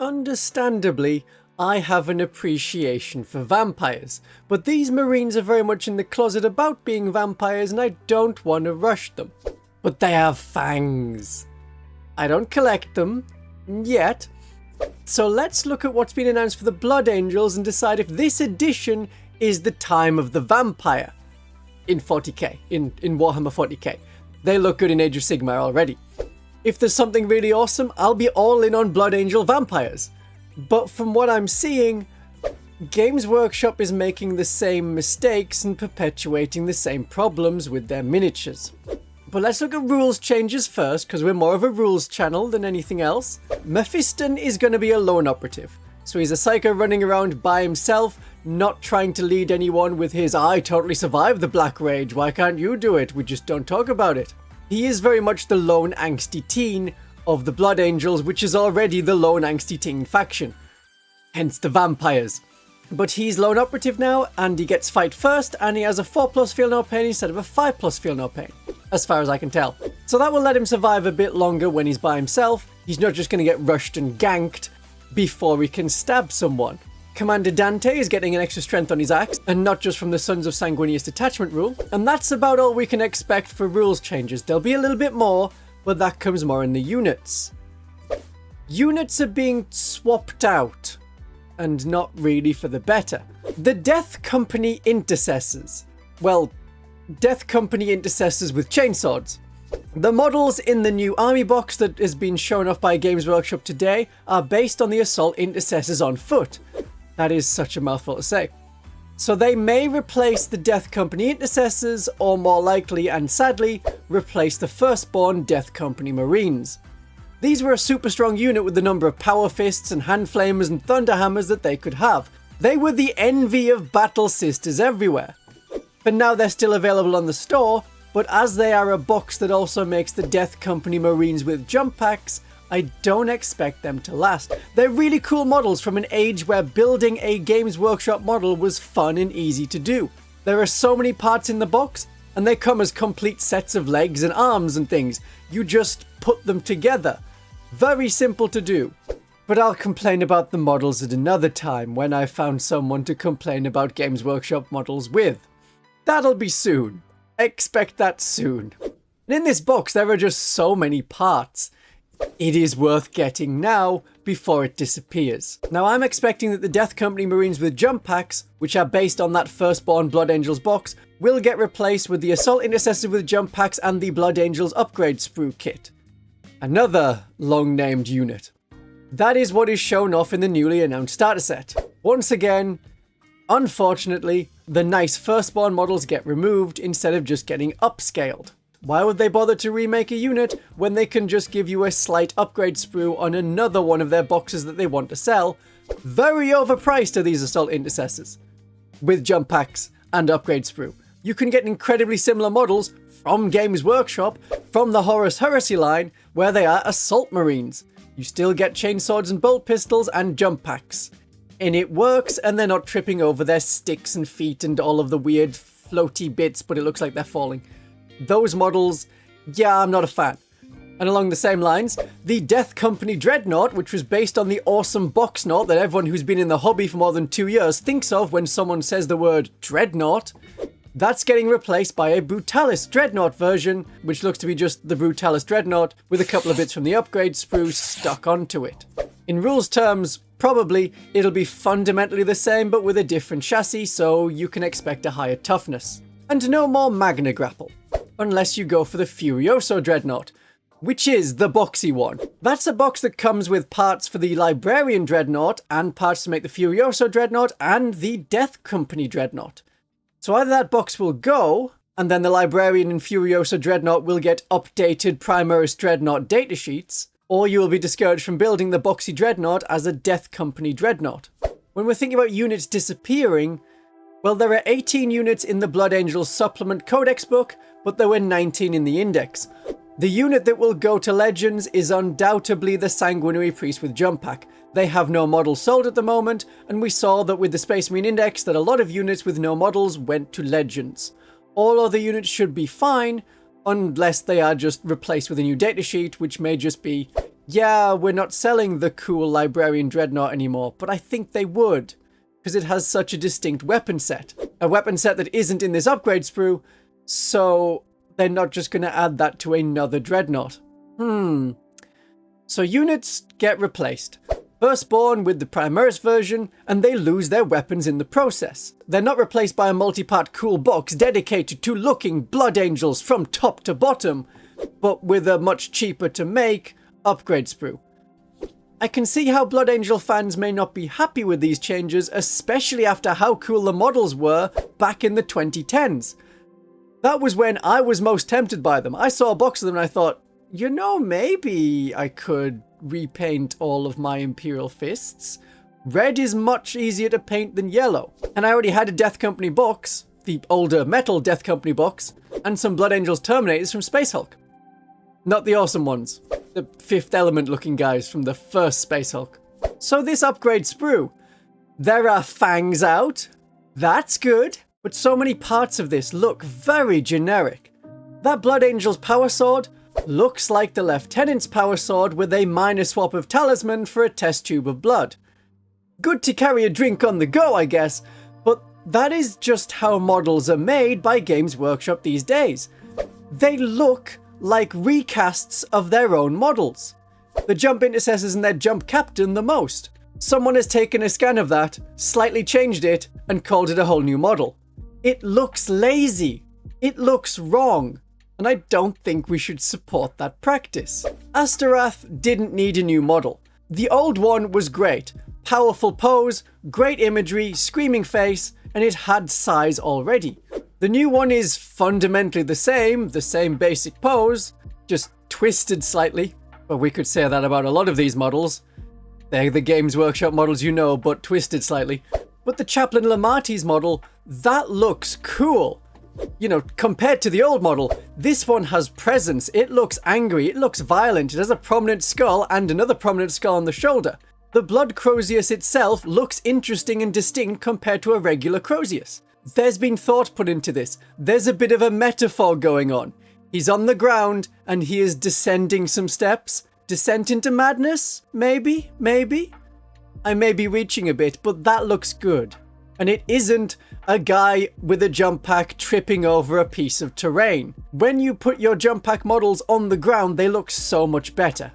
Understandably, I have an appreciation for vampires, but these Marines are very much in the closet about being vampires and I don't want to rush them. But they have fangs. I don't collect them, yet. So let's look at what's been announced for the Blood Angels and decide if this edition is the time of the vampire. In 40k, in Warhammer 40k. They look good in Age of Sigmar already. If there's something really awesome, I'll be all in on Blood Angel vampires. But from what I'm seeing, Games Workshop is making the same mistakes and perpetuating the same problems with their miniatures. But let's look at rules changes first, because we're more of a rules channel than anything else. Mephiston is going to be a lone operative. So he's a psycho running around by himself, not trying to lead anyone with his "I totally survived the Black Rage, why can't you do it? We just don't talk about it." He is very much the lone angsty teen of the Blood Angels, which is already the lone angsty teen faction. Hence the vampires. But he's lone operative now, and he gets fight first, and he has a 4+ feel no pain instead of a 5+ feel no pain, as far as I can tell. So that will let him survive a bit longer when he's by himself. He's not just going to get rushed and ganked before he can stab someone. Commander Dante is getting an extra strength on his axe, and not just from the Sons of Sanguinius detachment rule. And that's about all we can expect for rules changes. There'll be a little bit more, but that comes more in the units. Units are being swapped out, and not really for the better. The Death Company Intercessors. Well, Death Company Intercessors with chainswords. The models in the new army box that has been shown off by Games Workshop today are based on the Assault Intercessors on foot. That is such a mouthful to say. So they may replace the Death Company Intercessors, or more likely and sadly, replace the Firstborn Death Company Marines. These were a super strong unit with the number of power fists and hand flamers and thunder hammers that they could have. They were the envy of battle sisters everywhere. But now they're still available on the store, but as they are a box that also makes the Death Company Marines with jump packs, I don't expect them to last. They're really cool models from an age where building a Games Workshop model was fun and easy to do. There are so many parts in the box, and they come as complete sets of legs and arms and things. You just put them together. Very simple to do. But I'll complain about the models at another time when I found someone to complain about Games Workshop models with. That'll be soon. Expect that soon. And in this box there are just so many parts. It is worth getting now before it disappears. Now I'm expecting that the Death Company Marines with jump packs, which are based on that Firstborn Blood Angels box, will get replaced with the Assault Intercessor with jump packs and the Blood Angels upgrade sprue kit. Another long-named unit. That is what is shown off in the newly announced starter set. Once again, unfortunately, the nice Firstborn models get removed instead of just getting upscaled. Why would they bother to remake a unit when they can just give you a slight upgrade sprue on another one of their boxes that they want to sell? Very overpriced are these Assault Intercessors. With jump packs and upgrade sprue. You can get incredibly similar models from Games Workshop, from the Horus Heresy line, where they are Assault Marines. You still get chainswords and bolt pistols and jump packs. And it works, and they're not tripping over their sticks and feet and all of the weird floaty bits, but it looks like they're falling. Those models, yeah, I'm not a fan. And along the same lines, the Death Company Dreadnought, which was based on the awesome box knot that everyone who's been in the hobby for more than 2 years thinks of when someone says the word Dreadnought, that's getting replaced by a Brutalis Dreadnought version, which looks to be just the Brutalis Dreadnought with a couple of bits from the upgrade sprue stuck onto it. In rules terms, probably it'll be fundamentally the same but with a different chassis, so you can expect a higher toughness. And no more Magna Grapple, unless you go for the Furioso Dreadnought, which is the boxy one. That's a box that comes with parts for the Librarian Dreadnought and parts to make the Furioso Dreadnought and the Death Company Dreadnought. So either that box will go, and then the Librarian and Furioso Dreadnought will get updated Primaris Dreadnought datasheets, or you will be discouraged from building the boxy Dreadnought as a Death Company Dreadnought. When we're thinking about units disappearing, well, there are 18 units in the Blood Angels Supplement Codex book, but there were 19 in the Index. The unit that will go to Legends is undoubtedly the Sanguinary Priest with jump pack. They have no models sold at the moment, and we saw that with the Space Marine Index that a lot of units with no models went to Legends. All other units should be fine, unless they are just replaced with a new datasheet, which may just be Yeah, we're not selling the cool Librarian Dreadnought anymore, but I think they would, because it has such a distinct weapon set. A weapon set that isn't in this upgrade sprue, so they're not just going to add that to another Dreadnought. So units get replaced. Firstborn with the Primaris version, and they lose their weapons in the process. They're not replaced by a multi-part cool box dedicated to looking Blood Angels from top to bottom, but with a much cheaper to make upgrade sprue. I can see how Blood Angel fans may not be happy with these changes, especially after how cool the models were back in the 2010s. That was when I was most tempted by them. I saw a box of them and I thought, you know, maybe I could repaint all of my Imperial Fists. Red is much easier to paint than yellow. And I already had a Death Company box, the older metal Death Company box, and some Blood Angels Terminators from Space Hulk. Not the awesome ones. The Fifth Element looking guys from the first Space Hulk. So this upgrade sprue. There are fangs out. That's good. But so many parts of this look very generic. That Blood Angel's power sword looks like the Lieutenant's power sword with a minor swap of talisman for a test tube of blood. Good to carry a drink on the go, I guess, but that is just how models are made by Games Workshop these days. They look like recasts of their own models. The jump intercessors and their jump captain the most. Someone has taken a scan of that, slightly changed it, and called it a whole new model. It looks lazy. It looks wrong. And I don't think we should support that practice. Astaroth didn't need a new model. The old one was great. Powerful pose, great imagery, screaming face, and it had size already. The new one is fundamentally the same basic pose, just twisted slightly. But we could say that about a lot of these models. They're the Games Workshop models you know, but twisted slightly. But the Chaplain Lemartes model, that looks cool. You know, compared to the old model, this one has presence. It looks angry, it looks violent, it has a prominent skull and another prominent skull on the shoulder. The Blood Crozius itself looks interesting and distinct compared to a regular Crozius. There's been thought put into this. There's a bit of a metaphor going on. He's on the ground and he is descending some steps. Descent into madness? Maybe? I may be reaching a bit, but that looks good. And it isn't a guy with a jump pack tripping over a piece of terrain. When you put your jump pack models on the ground, they look so much better.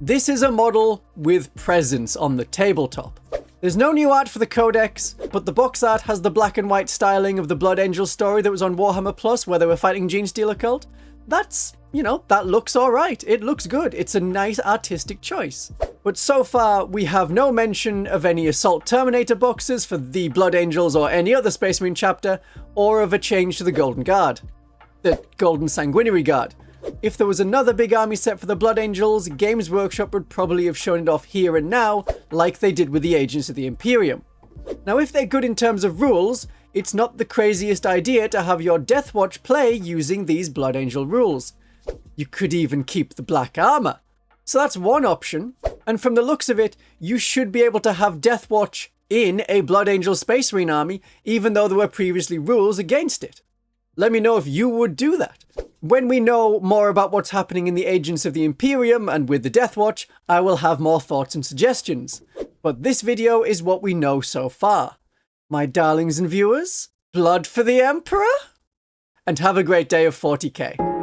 This is a model with presence on the tabletop. There's no new art for the Codex, but the box art has the black and white styling of the Blood Angel story that was on Warhammer Plus where they were fighting Genestealer cult. That's, you know, that looks alright. It looks good. It's a nice artistic choice. But so far, we have no mention of any Assault Terminator boxes for the Blood Angels or any other Space Marine chapter, or of a change to the Golden Guard. The Golden Sanguinary Guard. If there was another big army set for the Blood Angels, Games Workshop would probably have shown it off here and now, like they did with the Agents of the Imperium. Now, if they're good in terms of rules, it's not the craziest idea to have your Deathwatch play using these Blood Angel rules. You could even keep the black armor. So that's one option, and from the looks of it, you should be able to have Deathwatch in a Blood Angel Space Marine army, even though there were previously rules against it. Let me know if you would do that. When we know more about what's happening in the Agents of the Imperium and with the Deathwatch, I will have more thoughts and suggestions. But this video is what we know so far. My darlings and viewers, blood for the Emperor? And have a great day of 40k.